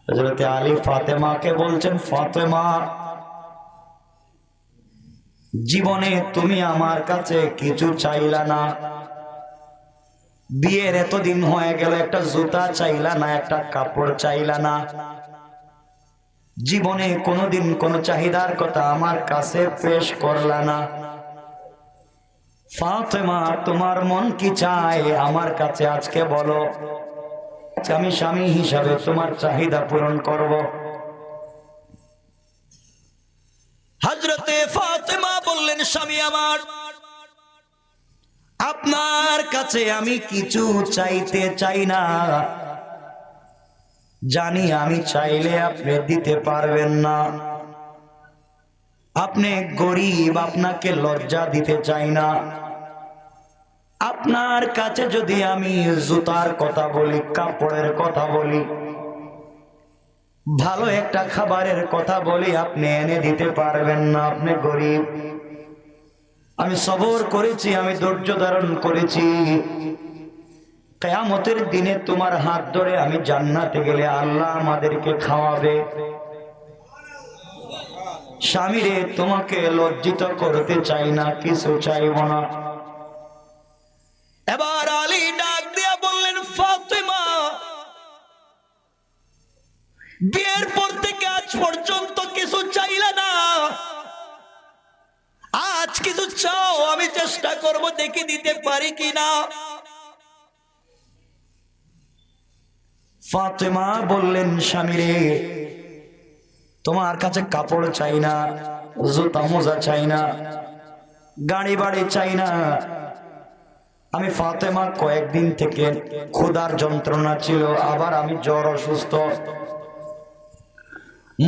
হযরত আলী ফাতেমাকে বলছেন, ফাতেমা, জীবনে তুমি আমার কাছে কিছু চাইলা না, বিয়ের এতদিন হয়ে গেল, একটা জুতা চাইলা না, একটা কাপড় চাইলা না, জীবনে কোনোদিন কোনো চাহিদার কথা আমার কাছে পেশ করলা না। ফাতেমা, তোমার মন কি চায় আমার কাছে আজকে বলো, আমি স্বামী হিসাবে তোমার চাহিদা পূরণ করব। হযরতে ফাতেমা বললেন, স্বামী আমার, আপনার কাছে আমি কিছু চাইতে চাই না, জানি আমি চাইলে আপনি দিতে পারবেন না, আপনি গরিব, আপনাকে লজ্জা দিতে চাই না। আপনার কাছে যদি আমি জুতার কথা বলি, কাপড়ের কথা বলি, ভালো একটা খাবারের কথা বলি, আপনি এনে দিতে পারবেন না, আপনি গরিব। আমি সবর করেছি, আমি ধৈর্য ধারণ করেছি, কিয়ামতের দিনে তোমার হাত ধরে আমি জান্নাতে গেলে আল্লাহ আমাদেরকে খাওয়াবে। স্বামীরে, তোমাকে লজ্জিত করতে চাই না, কিছু চাইব না। এবার আলী ডাক দিয়া বললেন, ফাতেমা, বিয়ের পর থেকে আজ পর্যন্ত কিছু চাইলা না, আজ কিছু চাও, আমি চেষ্টা করব দেখি দিতে পারি কিনা। ফাতেমা বললেন, স্বামীরে, তোমার কাছে কাপড় চাই না, জুতা মোজা চাই না, গাড়ি বাড়ি চাই না। আমি ফাতেমা কয়েকদিন থেকে ক্ষুধার যন্ত্রণা ছিল, আবার আমি জ্বর, অসুস্থ,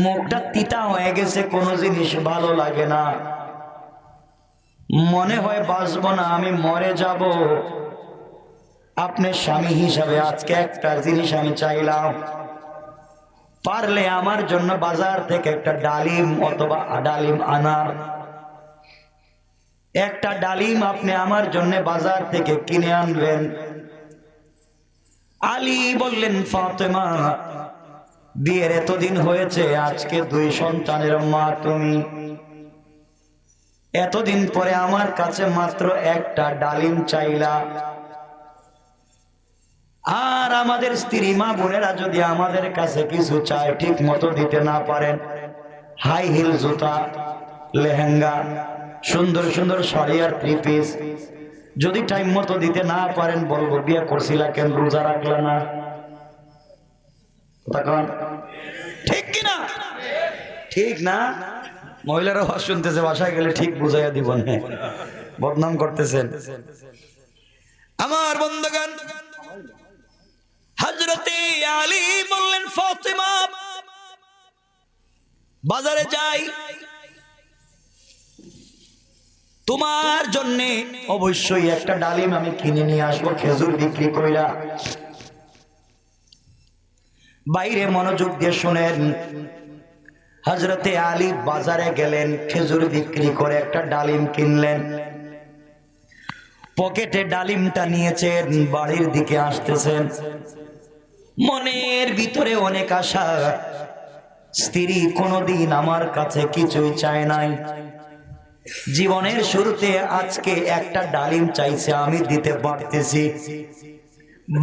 মুখটা তিতা হয়ে গেছে, কোনো জিনিস ভালো লাগে না, মনে হয় বাঁচবো না, আমি মরে যাব। আপনি স্বামী হিসাবে আজকে একটা জিনিস আমি চাইলাম, পারলে আমার জন্য বাজার থেকে একটা ডালিম অথবা ডালিম আনার, একটা ডালিম আপনি আমার জন্য বাজার থেকে কিনে আনবেন। আলী বললেন, ফাতেমা, বিয়ের এতদিন হয়েছে, আজকে 2 সন্তানের মা তুমি, এতদিন পরে আমার কাছে মাত্র একটা ডালিম চাইলা। আর আমাদের স্ত্রী মা বোনেরা যদি আমাদের কাছে কিছু চায়, ঠিক মতো দিতে না পারেন, হাই হিল জুতা, লেহেঙ্গা, সুন্দর সুন্দর শাড়ি আর 3 পিস যদি টাইম মতো দিতে না পারেন, বলবো বিয়ে করছিলা কেন, রোজা রাখলা না। ঠিক কিনা? ঠিক না? মহিলারা হস শুনতেছে, বাসায় গেলে ঠিক বুঝাইয়া দিব, বদনাম করতেছেন। আমার বন্ধুগণ, হযরতে আলী বললেন, ফাতেমা, বাজারে যাই, তোমার জন্য অবশ্যই একটা ডালিম আমি কিনে নিয়ে আসবো, খেজুর বিক্রি কইরা। বাইরে মনোযোগ দিয়ে শুনেন, হযরতে আলী বাজারে গেলেন, খেজুর বিক্রি করে একটা ডালিম কিনলেন, পকেটে ডালিমটা নিয়েছেন, বাড়ির দিকে আসতেছেন, মনের ভিতরে অনেক আশা, স্ত্রী কোনোদিন আমার কাছে কিছুই চায় নাই, জীবনের শুরুতে আজকে একটা ডালিম চাইছে, আমি দিতে পারতেছি,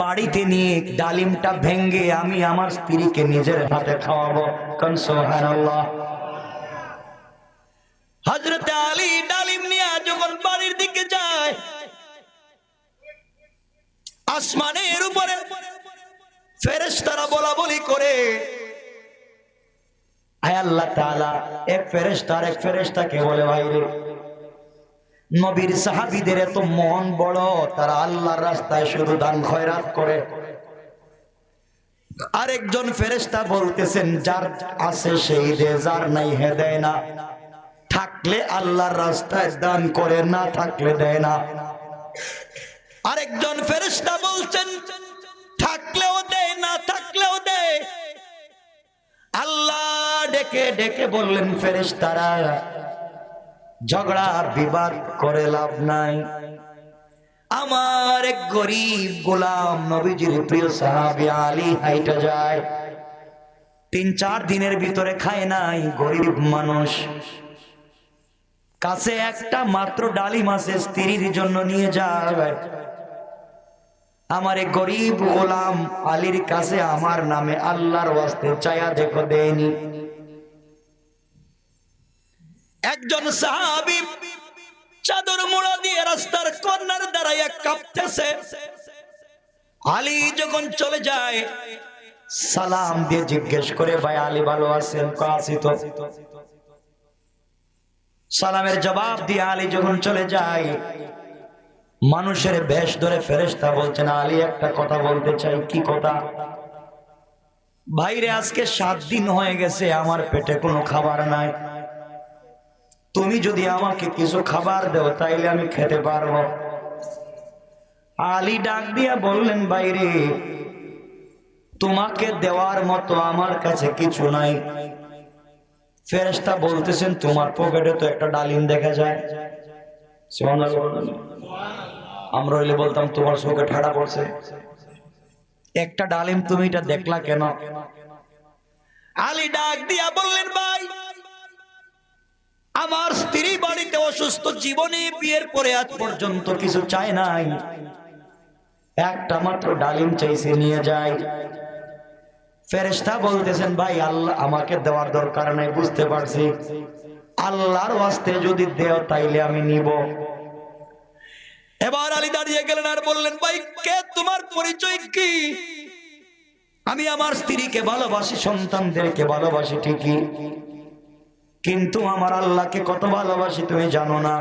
বাড়িতে নিয়ে ডালিমটা ভেঙ্গে আমি আমার স্ত্রীকে নিজের হাতে খাওয়াবো। কোন সুবহানাল্লাহ। হযরতে আলী ডালিম নিয়ে যখন বাড়ির দিকে যায়, আসমানের উপরে ফেরেশতারা বলা বলি করে, আয় আল্লাহ তাআলা এক ফেরেশতাকে বলে, ভাইরে, নবীর সাহাবীদের এত মন বড়, তারা আল্লাহর রাস্তায় শুধু দান খয়রাত করে। আরেকজন ফেরেশতা বলতেছেন, যার আছে সেই দেয়, যার নাই হে দেয় না, থাকলে আল্লাহর রাস্তায় দান করে, না থাকলে দেয় না। আরেকজন ফেরেশতা বলছেন, থাকলেও দেয়, না থাকলেও দেয়। আল্লাহ ডেকে ডেকে বললেন, ফেরেশতারা, ঝগড়া বিবাদ করে লাভ নাই, আমার এক গরিব গোলাম নবীজির প্রিয় সাহাবী আলী হাইটা যায়, 3-4 দিনের ভিতরে খায় নাই, গরিব মানুষ। কাছে একটা মাত্র ডালিম আছে, স্ত্রীর জন্য নিয়ে যায়। আমার গরিব গোলাম আলীর কাছে আমার নামে আল্লাহর ওয়াস্তে চায়া দেখো দেয়নি। একজন সাহাবী চাদর মোড়া দিয়ে রাস্তার কর্নার দাঁড়াইয়া কাঁপতেছে। আলী যখন চলে যায়, সালাম দিয়ে জিজ্ঞেস করে, ভাই আলী ভালো আছেন? আছি তো। সালামের জবাব দিয়ে আলী যখন চলে যায়, মানুষের বেশ ধরে ফেরেশতা বলছেন, আলী একটা কথা বলতে চাই। কি কথা? ভাইরে, আজকে 7 দিন হয়ে গেছে আমার পেটে কোনো খাবার নাই। তুমি যদি আমাকে কিছু খাবার দাও তাইলে আমি খেতে পারবো। আলী ডাক দিয়া বললেন, ভাইরে, তোমাকে দেওয়ার মতো আমার কাছে কিছু নাই। ফেরেশতা বলতেছেন, তোমার পকেটে তো একটা ডালিম দেখা যায়। আমরা হইলে বলতাম তোমার চোখে ঠাড়া পড়ছে, একটা ডালিম তুমি এটা দেখলা কেন? আলী ডাক দিয়া বললেন, ভাই, আমার স্ত্রী বাড়িতে অসুস্থ, জীবনে বিয়ের পরে আজ পর্যন্ত কিছু চায় নাই, একটা মাত্র ডালিম চাইছে, নিয়ে যায়। ফেরেশতা বলতেছেন, ভাই আল্লাহ আমাকে দেওয়ার দরকার নাই, বুঝতে পারছি, আল্লাহর ওয়াস্তে যদি দেও তাইলে আমি নিব। এবার আলী দাঁড়িয়ে গেলেন আর বললেন, ভাই কে, তোমার পরিচয় কি? আমি আমার স্ত্রীকে ভালোবাসি, সন্তানদেরকে ভালোবাসি ঠিকই, কিন্তু আমার আল্লাহকে কত ভালোবাসি তুমি জানো না।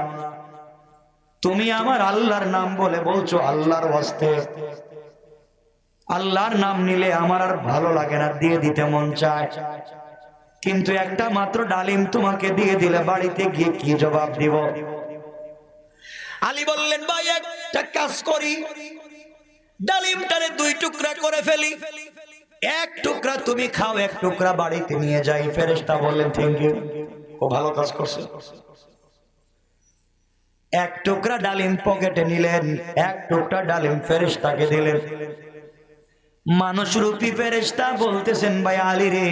তুমি আমার আল্লাহর নাম বলে বলছো আল্লাহর ওয়াস্তে, আল্লাহর নাম নিলে আমার আর ভালো লাগে না, দিয়ে দিতে মন চায়, কিন্তু একটা মাত্র ডালিম তোমাকে দিয়ে দিলে বাড়িতে গিয়ে কি জবাব দিব? আলী বললেন, ভাই একটা কাজ করি, ডালিমটারে 2 টুকরা করে ফেলি, 1 টুকরা তুমি খাও, 1 টুকরা বাড়িতে নিয়ে যাই। ফেরেশতা বললেন, থ্যাংক ইউ, ও ভালো কাজ করছে। 1 টুকরা ডালিম পকেটে নিলেন, 1 টুকরা ডালিম ফেরেশতাকে দিলেন। মানুষ রূপী ফেরেশতা বলতেছেন, ভাই আলী রে,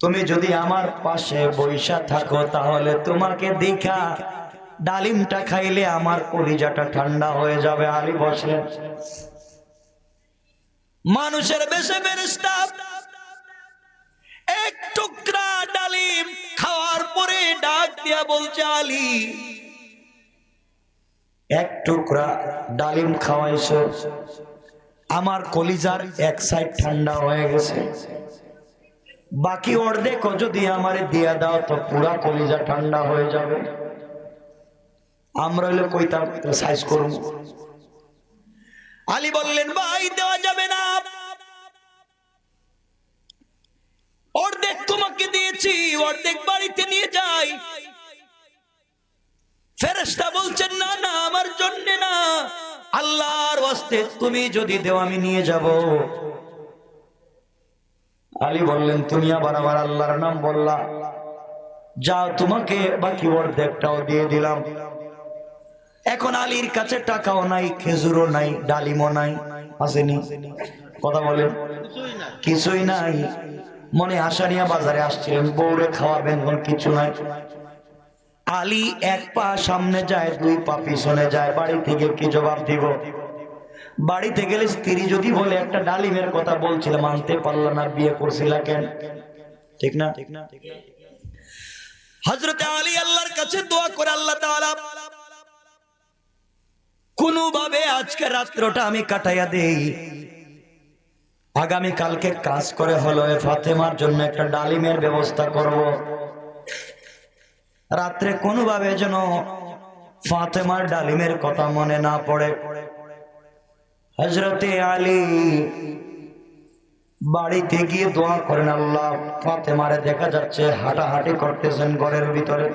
তুমি যদি আমার পাশে বৈশা থাকো তাহলে তোমাকে দেখা ডালিমটা খাইলে আমার কলিজাটা ঠান্ডা হয়ে যাবে। আলী বসলেন। মানুষের বেশে ফেরেশতা 1 টুকরা ডালিম খাওয়ার পরে ডাক দিয়া বলছে, আলী 1 টুকরা ডালিম খাওয়াইছো, আমার কলিজার এক সাইড ঠান্ডা হয়ে গেছে, বাকি অর্ধেক যদি আমারে দিয়া দাও তো পুরা কলিজা ঠান্ডা হয়ে যাবে। আমরা হইলে কইতাম সাইজ করব। আলী বললেন, ভাই দেওয়া যাবে না, অর্ধেক তোমাকে দিয়েছি, অর্ধেক বাড়িতে নিয়ে যাই। ফেরেশতা বলছেন, না না, আমার জন্য না, আল্লাহর ওয়াস্তে তুমি যদি দেও আমি নিয়ে যাব। আলী বললেন, তুমি আবার আমার আল্লাহর নাম বললা, যাও, তোমাকে বাকি অর্ধেকটাও দিয়ে দিলাম। এখন আলীর কাছে টাকাও নাই, খেজুরও নাই, ডালিমও নাই, আসেনি, কথা বলেন, কিছুই নাই। মনে আশা নিয়ে বাজারে আসছিলেন, বউরে খাওয়াবেন, কিছু নাই। আলী 1 পা সামনে যায়, 2 পা পিছনে যায়। বাড়ি থেকে কি জবাব দিব? বাড়িতে গেলে স্ত্রী যদি বলে একটা ডালিমের কথা বলছিলাম, মানতে পারলাম না, বিয়ে করছিলা কেন? ঠিক না? হযরত আলী আল্লাহর কাছে দোয়া করে, আল্লাহ তাআলা কোনোভাবে আজকে রাত্রটা আমি কাটাইয়া দেই, আগামী কালকে কাজ করে হলো ফাতেমার জন্য একটা ডালিমের ব্যবস্থা করব। রাত্রে কোনোভাবে যেন ফাতেমার ডালিমের কথা মনে না পড়ে। হযরতে আলী বাড়িতে গিয়ে দোয়া করেন, আল্লাহ, ফাতেমারে দেখা যাচ্ছে হাঁটাহাঁটি করতেছেন ঘরের ভিতরে,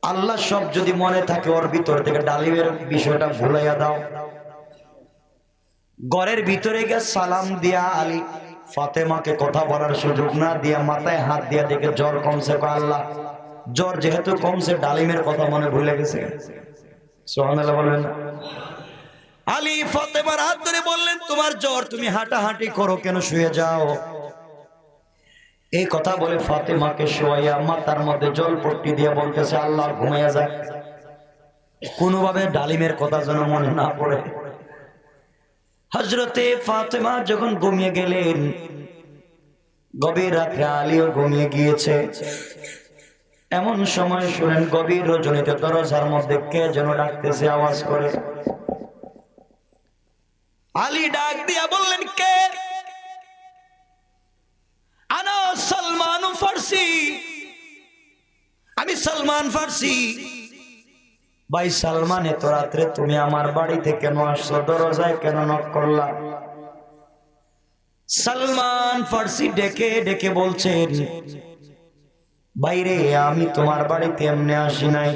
আল্লাহ সব যদি মনে থাকে ওর ভিতর থেকে ডালিমের বিষয়টা ভুলাইয়া দাও। ঘরের ভিতরে গিয়ে সালাম দিয়া আলী ফাতেমাকে কথা বলার সুযোগ না দিয়া মাথায় হাত দিয়া দেখে জ্বর কমছে। আল্লাহ, জ্বর যেহেতু কমছে, ডালিমের কথা মনে ভুলে গেছে। সুবহানাল্লাহ বলবেন না? আলী ফাতেমার হাত ধরে বললেন, তোমার জ্বর, তুমি হাঁটাহাঁটি করো কেন, শুয়ে যাও। এই কথা বলে ফাতেমাকে শোয়াইয়া মাথার মধ্যে জলপট্টি দিয়ে বলতেছে আল্লাহ ঘুমাইয়া যাক, কোনোভাবে ডালিমের কথা যেন মনে না পড়ে। হযরতে ফাতেমা যখন ঘুমিয়ে গেলেন, গভীর রাতে আলীও ঘুমিয়ে গিয়েছে। এমন সময় শুনেন গভীর রজনীতে দরজার মধ্যে কে যেন ডাকতেছে আওয়াজ করে। আলী ডাক দিয়া বললেন, কে? আনা সালমান ফারসি, আমি সালমান ফারসি। ভাই সালমান, এত রাত্রে তুমি আমার বাড়িতে কেন আসছো? দরজায় কেন নক করলা? সালমান ফারসি ডেকে ডেকে বলছেন, বাইরে আমি তোমার বাড়িতে এমনি আসি নাই,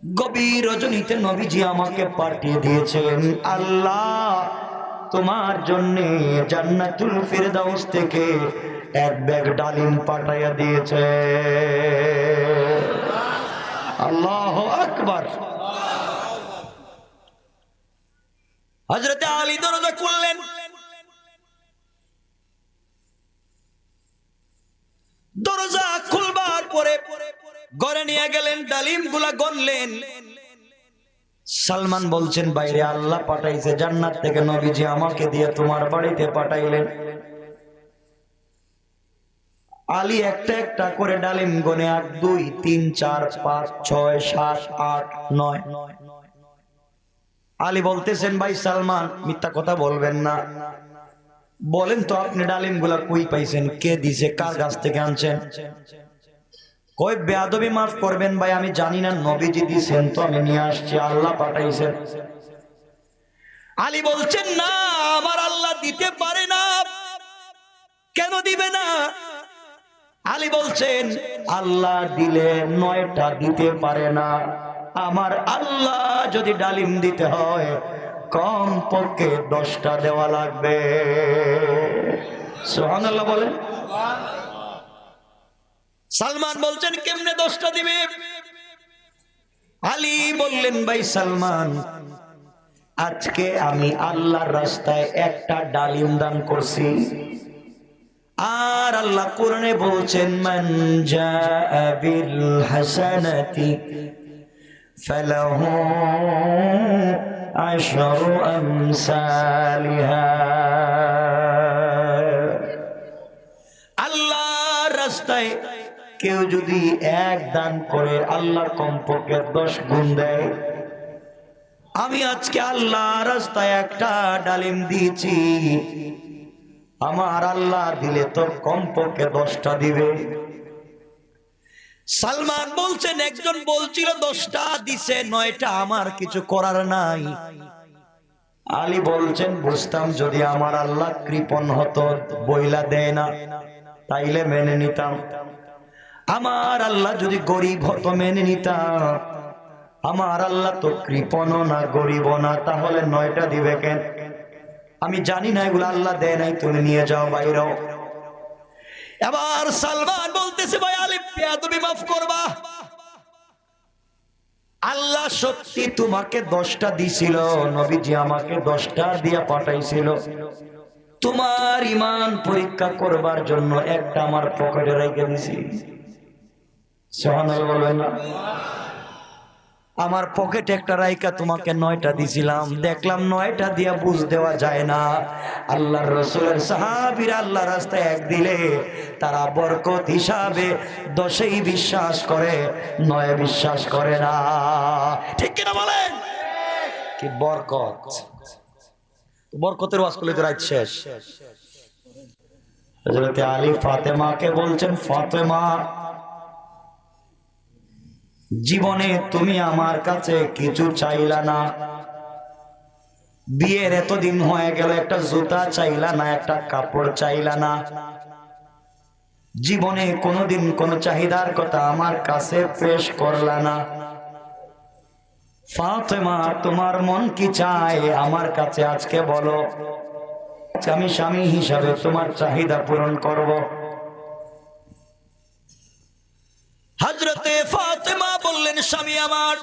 গভীর রজনীতে নবীজি আমাকে পাঠিয়ে দিয়েছেন। আল্লাহ তোমার জন্য জান্নাতুল ফিরদাউস থেকে এক ব্যাগ ডালিম পাঠাইয়া দিয়েছে। আল্লাহু আকবার। হযরত আলী দরজা খুললেন। দরজা খুলবার পরে ঘরে নিয়ে গেলেন, ডালিম গুলা গণলেন। সালমান বলছেন, বাইরে আল্লাহ পাঠাইছে জান্নাত থেকে, নবীজি আমাকে দিয়ে তোমার বাড়িতে পাঠাইলেন। আলী একটা একটা করে ডালিম গনে 1 2 3 4 5 6 7 8 9। আলী বলতেছেন, ভাই সালমান মিথ্যা কথা বলবেন না, বলেন তো আপনি ডালিম গুলা কই পাইছেন, কে দিছে, কার কাছ থেকে আনছেন? কই বেয়াদবি মাফ করবেন ভাই, আমি জানি না, নবীজি দিছেন তো আমি নিয়ে আসছি, আল্লাহ পাঠাইছেন। আলী বলছেন, না আমার আল্লাহ দিতে পারে না। কেন দিবে না? আলী বলছেন, আল্লাহ দিলে 9টা দিতে পারে না, আমার আল্লাহ যদি ডালিম দিতে হয় কম পক্ষে 10টা দেওয়া লাগবে। সুবহানাল্লাহ বলেন। সালমান বলছেন, কেমনে 10টা দিবে? আলী বললেন, ভাই সালমান, আজকে আমি আল্লাহর রাস্তায় একটা ডালিম দান করছি, আর আল্লাহ কোরআনে বলছেন, মান জাআ বিল হাসানাতি ফালাহু আশরু আমসালিহা। আল্লাহর রাস্তায় কেউ যদি 1 দান করে আল্লাহ কমপক্ষে 10 গুণ দেয়। আমি আজকে আল্লাহর রাস্তায় একটা ডালিম দিয়েছি, আমার আল্লাহ দিলে তো কমপক্ষে 10টা দিবে। সালমান বলছেন, একজন বলছিল 10টা দিছে, 9টা আমার কিছু করার নাই। আলী বলছেন, বুঝতাম যদি আমার আল্লাহ কৃপণ হতো, বইলা দেয় না, তাইলে মেনে নিতাম। আমার আল্লাহ যদি গরিব হতো মেনে নিতাম, আমার আল্লাহ তো কৃপণও না গরিবও না, তাহলে 9টা দিবে কেন? আমি জানি না, এগুলো আল্লাহ দেয় নাই, তুমি নিয়ে যাও বাইরে। এবার সালমান বলতেছে, ভাই আলী বেয়াদবি মাফ করবা, আল্লাহ সত্যি তোমাকে 10টা দিছিল, নবীজি আমাকে 10টা দিয়া পাঠাইছিল, তোমার ঈমান পরীক্ষা করবার জন্য একটা আমার পকেটে রেখে দিছি। সুবহানাল্লাহ বলবেন না? আমার পকেটে একটা রাইকা তোমাকে 9টা দিছিলাম, দেখলাম 9টা দিয়া বুঝ দেওয়া যায় না। আল্লাহর রাসূলের সাহাবীরা আল্লাহর রাস্তায় 1 দিলে তারা বরকত হিসাবে 10ই বিশ্বাস করে, 9 বিশ্বাস করে না। ঠিক কিনা বলেন? কি বরকত! বরকতের ওয়াজ করলে তো রাত শেষ। হযরত আলী ফাতেমাকে বলছেন, ফাতেমা জীবনে তুমি আমার কাছে কিছু চাইলা না, বিয়ের এতদিন হয়ে গেল একটা জুতা চাইলা না, একটা কাপড় চাইলা না, জীবনে কোনোদিন কোন চাহিদার কথা আমার কাছে পেশ করলা না। ফাতেমা তোমার মন কি চায় আমার কাছে আজকে বলো, আমি স্বামী হিসাবে তোমার চাহিদা পূরণ করব। হযরতে ফাতেমা বললেন, স্বামী আমার,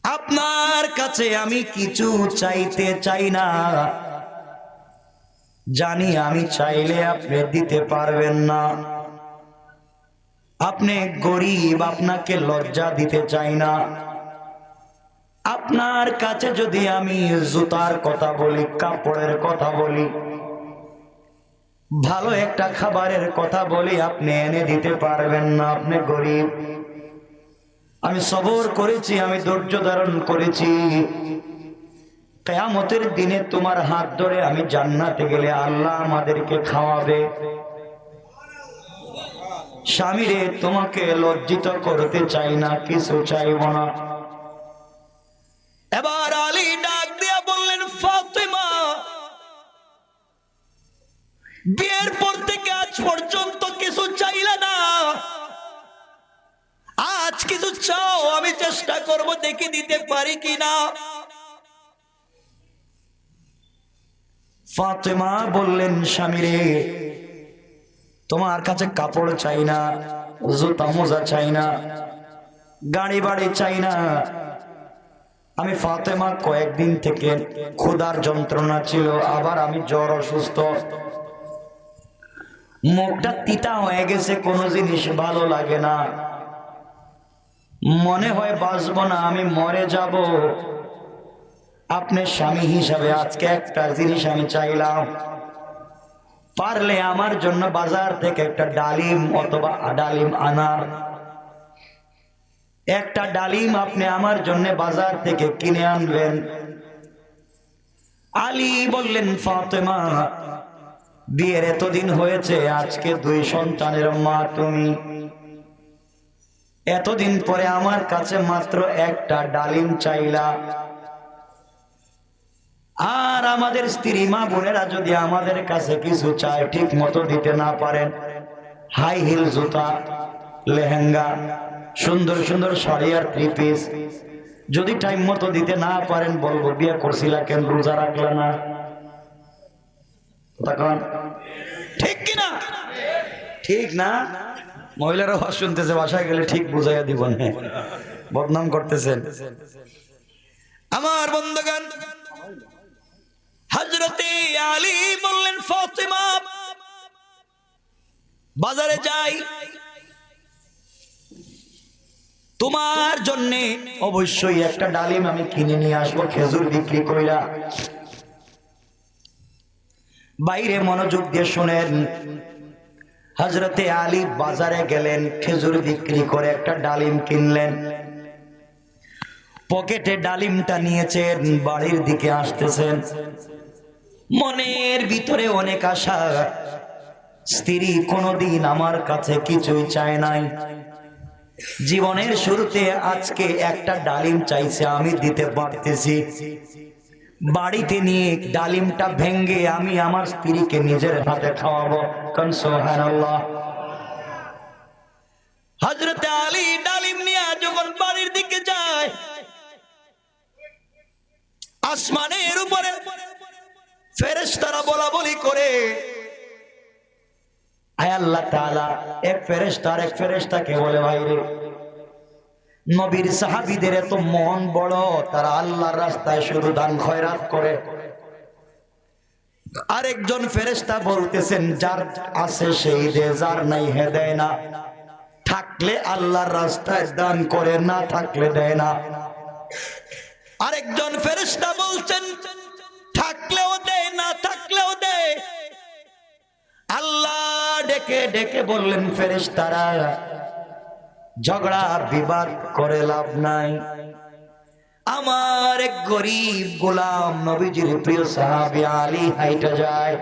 আপনার কাছে আমি কিছু চাইতে চাই না, জানি আমি চাইলে আপনি দিতে পারবেন না, আপনি গরিব, আপনাকে লজ্জা দিতে চাই না। আপনার কাছে যদি আমি জুতার কথা বলি, কাপড়ের কথা বলি, ভালো একটা খাবারের কথা বলি, আপনি এনে দিতে পারবেন না, আপনি গরিব। আমি সবর করেছি, আমি ধৈর্য ধারণ করেছি। কিয়ামতের দিনে তোমার হাত ধরে আমি জান্নাতে গেলে আল্লাহ আমাদেরকে খাওয়াবে। স্বামীরে, তোমাকে লজ্জিত করতে চাই না, কিছু চাইব না। এবার আলী ডাক দিয়া বললেন, ফাতেমা, বিয়ের পর থেকে আজ পর্যন্ত কিছু চাইলে না, আজ কিছু চাও, আমি চেষ্টা করব দেখে দিতে পারি কিনা। ফাতেমা বললেন, স্বামীরে, তোমার কাছে কাপড় চাই না, জুতা মোজা চাই না, গাড়ি বাড়ি চাই না। আমি ফাতেমা কয়েকদিন থেকে ক্ষুধার যন্ত্রণা ছিল, আবার আমি জ্বর, অসুস্থ, মুখটা তিতা হয়ে গেছে, কোনো জিনিস ভালো লাগে না, মনে হয় বাঁচবো না, আমি মরে যাব। আপনি স্বামী হিসাবে আজকে একটা জিনিস আমি চাইলাম, পারলে আমার জন্য বাজার থেকে একটা ডালিম অথবা ডালিম আনার, একটা ডালিম আপনি আমার জন্য বাজার থেকে কিনে আনবেন। আলী বললেন, ফাতেমা, বিয়ের এতদিন হয়েছে, আজকে 2 সন্তানের মা তুমি, এতদিন পরে আমার কাছে মাত্র একটা ডালিম চাইলা। আর আমাদের স্ত্রী মা বোনেরা যদি আমাদের কাছে কিছু চায়, ঠিক মতো দিতে না পারেন, হাই হিল জুতা, লেহেঙ্গা, সুন্দর সুন্দর শাড়ি আর 3 পিস যদি টাইম মতো দিতে না পারেন, বলবো বিয়ে করছিলা কেন, রোজা রাখলা না? তখন ঠিক কিনা? ঠিক না? মহিলারা শুনতেছে, বাসায় গেলে ঠিক বুঝাইয়া দিব না, বদনাম করতেছেন। আমার বন্ধুগণ, হযরতে আলী বললেন, ফাতেমা, বাজারে যাই, তোমার জন্য অবশ্যই একটা ডালিম আমি কিনে নিয়ে আসবো, খেজুর বিক্রি কইরা। বাইরে মনোযোগ দিয়ে শুনেন, হযরতে আলী বাজারে গেলেন, খেজুর বিক্রি করে একটা ডালিম কিনলেন, পকেটে ডালিমটা নিয়েছেন, বাড়ির দিকে আসতেছেন, মনের ভিতরে অনেক আশা। স্ত্রী কোনোদিন আমার কাছে কিছুই চায় নাই, জীবনের শুরুতে আজকে একটা ডালিম চাইছে, আমি দিতে পারতেছি। বাড়িতে নিয়ে ডালিমটা ভেঙ্গে আমি আমার স্ত্রীকে নিজের হাতে খাওয়াবো। কোন সুবহানাল্লাহ। হযরতে আলী ডালিম নিয়ে যখন বাড়ির দিকে যায়, আসমানের উপরে ফেরেশতারা বলা বলি করে, আয় আল্লাহ তাআলা, এক ফেরেশতাকে বলে, ভাইরে, নবীর সাহাবীদের এত মন বড়, তারা আল্লাহর রাস্তায় শুধু দান খয়রাত করে। আরেকজন ফেরেশতা বলতেছেন, যার আছে সেই দেয়, যার নাই হে দেয় না, থাকলে আল্লাহর রাস্তায় দান করে, না থাকলে দেয় না। আরেকজন ফেরেশতা বলছেন, থাকলেও দেয়, না থাকলেও দেয়। আল্লাহ ডেকে ডেকে বললেন, ফেরেশতারা, ঝগড়া বিবাদ করে লাভ নাই। আমার এক গরিব গোলাম, নবীজির প্রিয় সাহাবী আলী হাইটা যায়,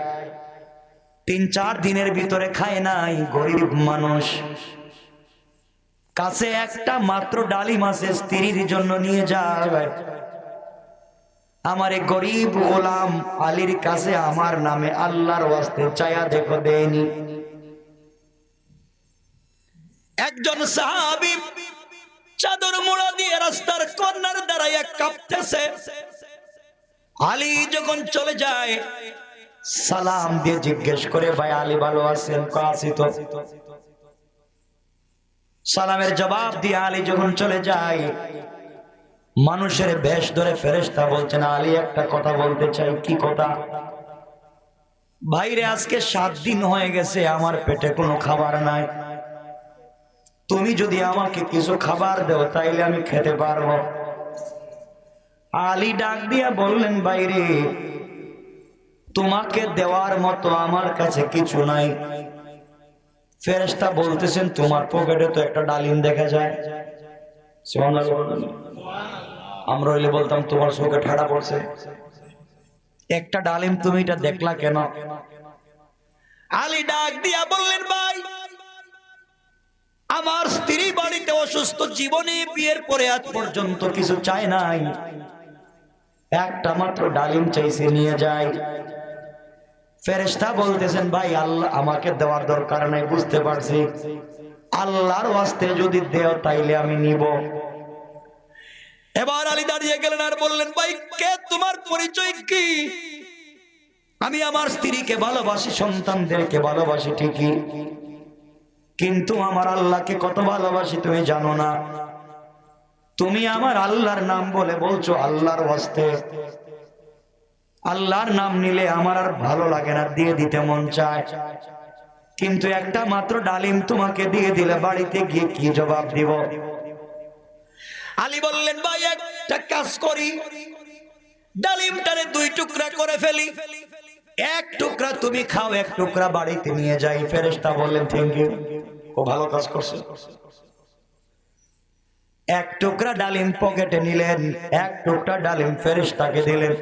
3-4 দিনের ভিতরে খায় নাই, গরিব মানুষ, কাছে একটা মাত্র ডালিম আছে, স্ত্রীর জন্য নিয়ে যায়। আমার এক গরিব গোলাম আলীর কাছে আমার নামে আল্লাহর ওয়াস্তে চায়া দেখো, দেয়নি। একজন সাহাবী চাদর মোড়া দিয়ে রাস্তার কর্নার দাঁড়াইয়া কাঁপতেছে। আলী যখন চলে যায়, সালাম দিয়ে জিজ্ঞেস করে, ভাই আলী ভালো আছেন? আছি তো। সালামের জবাব দিয়ে আলী যখন চলে যায়, মানুষের বেশ ধরে ফেরেশতা বলছেন, আলী একটা কথা বলতে চাই। কি কথা? ভাইরে আজকে 7 দিন হয়ে গেছে আমার পেটে কোনো খাবার নাই, তুমি যদি আমাকে কিছু খাবার দাও তাইলে আমি খেতে পারবো। আলী ডাক দিয়া বললেন, ভাইরে তোমাকে দেওয়ার মতো আমার কাছে কিছু নাই। ফেরেশতা বলতেছেন, তোমার পকেটে তো একটা ডালিম দেখা যায়। আমরা হইলে বলতাম তোমার চোখে ঠাড়া পড়ছে, একটা ডালিম তুমি এটা দেখলা কেন? আলী ডাক দিয়া বললেন, ভাই আমার স্ত্রী বাড়িতে অসুস্থ, জীবনে বিয়ের পরে আজ পর্যন্ত কিছু চায় নাই, একটা মাত্র ডালিম চাইছে, নিয়ে যায়। ফেরেশতা বলতেছেন, ভাই আল্লাহ আমাকে দেওয়ার দরকার নাই, বুঝতে পারছি, আল্লাহর ওয়াস্তে যদি দেও তাইলে আমি নিব। এবার আলী দাঁড়িয়ে গেলেন আর বললেন, ভাই কে, তোমার পরিচয় কি? আমি আমার স্ত্রীকে ভালোবাসি, সন্তানদেরকে ভালোবাসি ঠিকই, কিন্তু আমার আল্লাহকে কত ভালোবাসি তুমি জানো না। তুমি আমার আল্লাহর নাম বলে বলছো আল্লাহর ওয়াস্তে, আল্লাহর নাম নিলে আমার আর ভালো লাগে না, দিয়ে দিতে মন চায়, কিন্তু একটা মাত্র ডালিম তোমাকে দিয়ে দিলে বাড়িতে গিয়ে কি জবাব দিব? আলী বললেন, ভাই একটা কাজ করি, ডালিমটারে 2 টুকরা করে ফেলি, 1 টুকরা তুমি খাও, 1 টুকরা বাড়িতে নিয়ে যাই। ফেরেশতা বললেন, থ্যাংক ইউ, ও ভালো কাজ করছে। 1 টুকরা ডালিম পকেটে নিলেন, 1 টুকরা ডালিম ফেরেশতাকে দিলেন।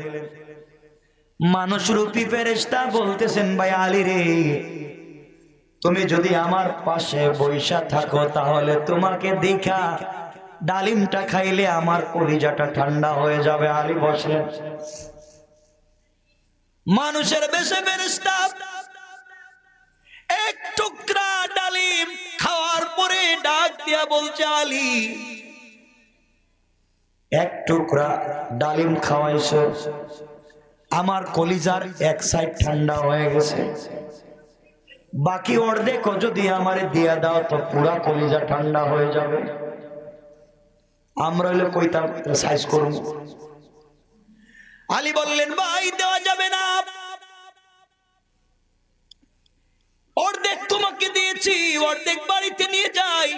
মানুষ রূপী ফেরেশতা বলতেছেন, ভাই আলী রে, তুমি যদি আমার পাশে বৈশা থাকো তাহলে তোমাকে দেখা ডালিমটা খাইলে আমার কলিজাটা ঠান্ডা হয়ে যাবে। আলী বসলেন, মানুষের বেশে ফেরেশতা 1 টুকরা ডালিম খাওয়ার পরে ডাক দিয়া বলছে, আলী 1 টুকরা ডালিম খাওয়াইছো, আমার কলিজার এক সাইড ঠান্ডা হয়ে গেছে, বাকি অর্ধেক যদি আমারে দিয়া দাও তো পুরা কলিজা ঠান্ডা হয়ে যাবে। আমরা হলে কইতাম সাইজ করব। আলী বললেন, ভাই দেওয়া যাবে না, অর্ধেক তোমাকে দিয়েছি, অর্ধেক বাড়িতে নিয়ে যাই।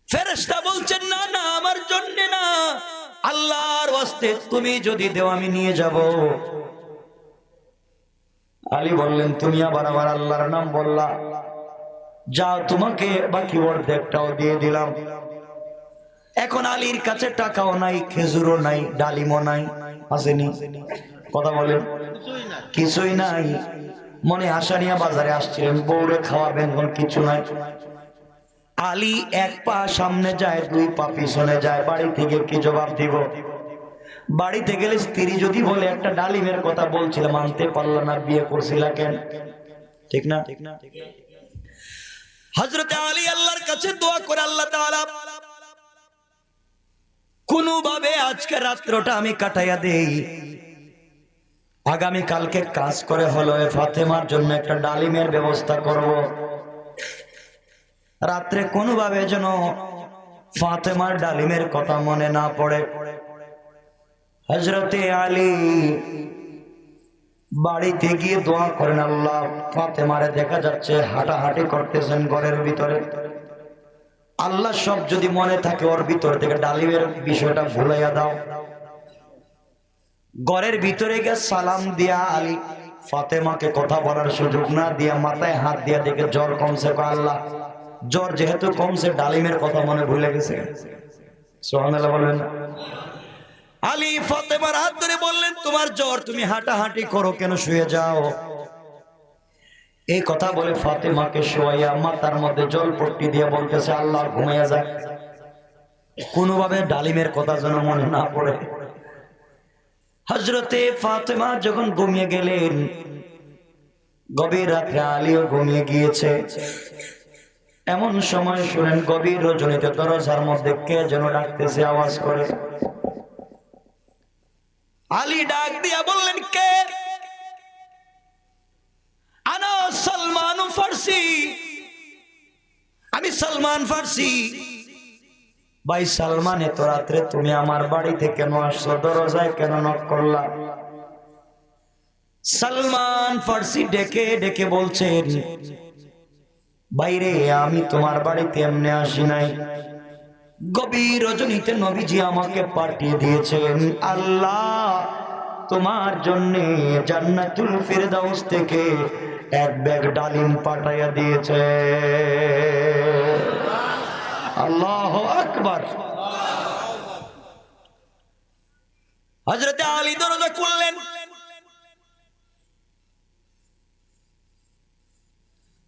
ফেরেশতা বলছেন, না না, আমার জন্য না, আল্লাহর ওয়াস্তে তুমি যদি দেও আমি নিয়ে যাব। আলী বললেন, তুমি আবার আমার আল্লাহর নাম বললা, যাও তোমাকে বাকি অর্ধেকটাও দিয়ে দিলাম। এখন আলীর কাছে টাকাও নাই, খেজুরও নাই, ডালিমও নাই, আসেনি, কথা বলেন, কিছুই নাই। মনে আশা নিয়ে বাজারে আসছিলেন, বউরে খাওয়াবেন, কিছু নাই। আলী 1 পা সামনে যায়, 2 পা পিছনে যায়, বাড়ি থেকে কি জবাব দিব? বাড়িতে গেলে স্ত্রী যদি বলে একটা ডালিমের কথা বলছিল, মানতে পারল না, বিয়ে করছিল কেন? ঠিক না? হযরত আলী আল্লাহর কাছে দোয়া করে, আল্লাহ তাআলা কোনোভাবে আজকে রাত্রটা আমি কাটাইয়া দেই, আগামী কালকে কাজ করে হলো ফাতেমার জন্য একটা ডালিমের ব্যবস্থা করব, রাত্রে কোনোভাবে যেন ফাতেমার ডালিমের কথা মনে না পড়ে। হযরতে আলী বাড়িতে গিয়ে দোয়া করেন, আল্লাহ ফাতেমারে দেখা যাচ্ছে হাঁটাহাঁটি করতেছেন ঘরের ভিতরে, আল্লাহ সব যদি মনে থাকে ওর ভিতর থেকে ডালিমের বিষয়টা ভুলাইয়া দাও। ঘরের ভিতরে গিয়ে সালাম দিয়া আলী ফাতেমাকে কথা বলার সুযোগ না দিয়া মাথায় হাত দিয়া দেখে জ্বর কমছে, আল্লাহ জ্বর যেহেতু কমছে ডালিমের কথা মনে ভুলে গেছে। সুবহানাল্লাহ বলবেন না? আলী ফাতেমার হাত ধরে বললেন, তোমার জ্বর, তুমি হাঁটাহাঁটি করো কেন, শুয়ে যাও। এই কথা বলে ফাতেমাকে শোয়াইয়া মাথার মধ্যে জলপট্টি দিয়ে বলতেছে, আল্লাহ ঘুমাইয়া যাক, কোনোভাবে ডালিমের কথা যেন মনে না পড়ে। হযরতে ফাতেমা যখন ঘুমিয়ে গেলেন, গভীর রাত্রে আলীও ঘুমিয়ে গিয়েছে। এমন সময় শুনেন গভীর রজনীতে দরজার মধ্যে কে যেন ডাকতেছে, আওয়াজ করে। আলী ডাক দিয়া বললেন, কে? আনা সালমান ফারসি, আমি সালমান ফারসি। ভাই সালমান, এত রাত্রে তুমি আমার বাড়িতে কেন আসছো? দরজায় কেন নক করলা? সালমান ফার্সি ডেকে ডেকে বলছেন, বাইরে আমি তোমার বাড়িতে এমনি আসি নাই, গভীর রজনীতে নবীজি আমাকে পাঠিয়ে দিয়েছেন। আল্লাহ তোমার জন্য জান্নাতুল ফিরদাউস থেকে এক ব্যাগ ডালিম পাঠাইয়া দিয়েছে। আল্লাহু আকবার। হযরত আলী দরজা খুললেন,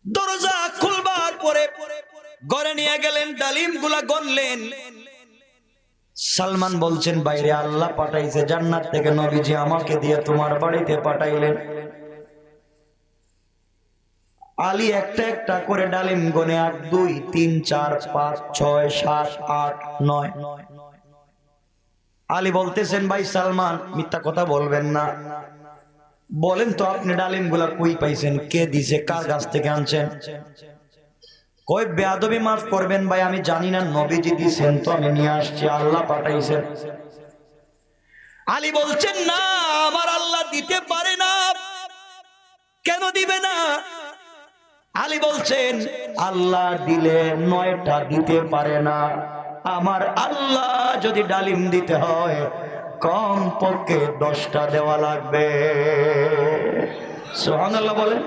দরজা খুলবার পরে ঘরে নিয়ে গেলেন, ডালিম গুলা গণলেন। সালমান বলছেন, বাইরে আল্লাহ পাঠাইছে জান্নাত থেকে, নবীজি আমাকে দিয়ে তোমার বাড়িতে পাঠাইলেন। আলী একটা একটা করে ডালিম গনে 1 2 3 4 5 6 7 8 9। আলী বলতেছেন, ভাই সালমান মিথ্যা কথা বলবেন না, বলেন তো আপনি ডালিম গুলা কই পাইছেন, কে দিছে, কার গাছ থেকে আনছেন? কই বেয়াদবি মাফ করবেন ভাই, আমি জানি না, নবীজি দিছেন তো আমি নিয়ে আসছি, আল্লাহ পাঠাইছেন। আলী বলছেন, না আমার আল্লাহ দিতে পারে না। কেন দিবে না? আলী বলছেন, আল্লাহ দিলে 9টা দিতে পারে না, আমার আল্লাহ যদি ডালিম দিতে হয় কম পক্ষে 10টা দেওয়া লাগবে। সুবহানাল্লাহ বলেন।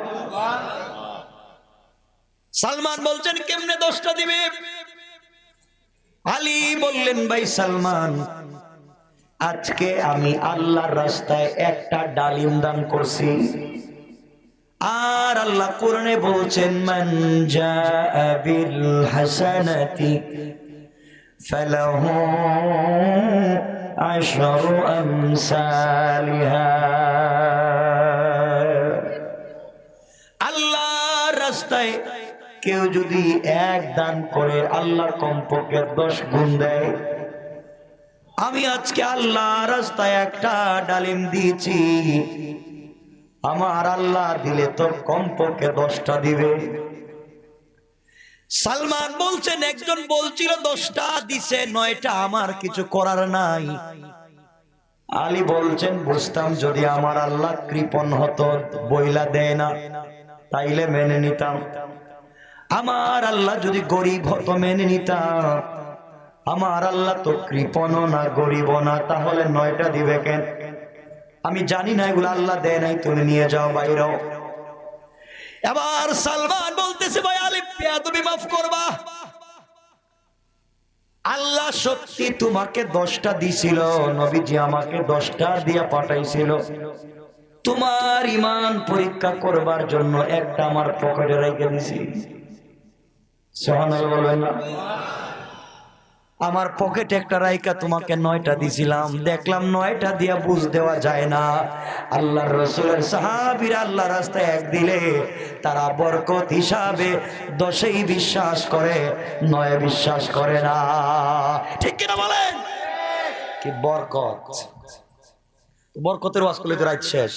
সালমান বলছেন, কেমনে 10টা দিবে? আলী বললেন, ভাই সালমান, আজকে আমি আল্লাহর রাস্তায় একটা ডালিম দান করছি, আর আল্লাহ কোরআনে বলছেন, মান জাআ বিল হাসানাতি ফালাহু আশরু আমসালিহা। আল্লাহর রাস্তায় কেউ যদি 1 দান করে আল্লাহ কমপক্ষে 10 গুণ দেয়। আমি আজকে আল্লাহর রাস্তায় একটা ডালিম দিয়েছি, আমার আল্লাহ দিলে তো কমপক্ষে 10টা দিবে। সালমান বলছেন, একজন বলছিল 10টা দিছে, 9টা আমার কিছু করার নাই। আলী বলছেন, বুঝতাম যদি আমার আল্লাহ কৃপণ হতো, বইলা দেয় না, তাইলে মেনে নিতাম। আমার আল্লাহ যদি গরিব হতো মেনে নিতাম, আমার আল্লাহ তো কৃপণও না গরিবও না, তাহলে 9টা দিবে কেন? আমি জানি না, এগুলো আল্লাহ দেয় নাই, তুমি নিয়ে যাও বাইরেও। এবার সালমান বলতেছে, ভাই আলী বেয়াদবি মাফ করবা, আল্লাহ সত্যি তোমাকে 10টা দিছিল, নবীজি আমাকে 10টা দিয়া পাঠাইছিল, তোমার ঈমান পরীক্ষা করবার জন্য একটা আমার পকেটে রেখে দিছি। সুবহানাল্লাহ বলবেন না? আমার পকেটে একটা রাইকা তোমাকে 9টা দিছিলাম, দেখলাম 9টা দিয়া বুঝ দেওয়া যায় না। আল্লাহর রাসূলের সাহাবীরা আল্লাহ রাস্তায় 1 দিলে তারা বরকত হিসাবে 10ই বিশ্বাস করে, 9 বিশ্বাস করে না। ঠিক কিনা বলেন? কি বরকত, বরকতের ওয়াজ করলে তো রাত শেষ।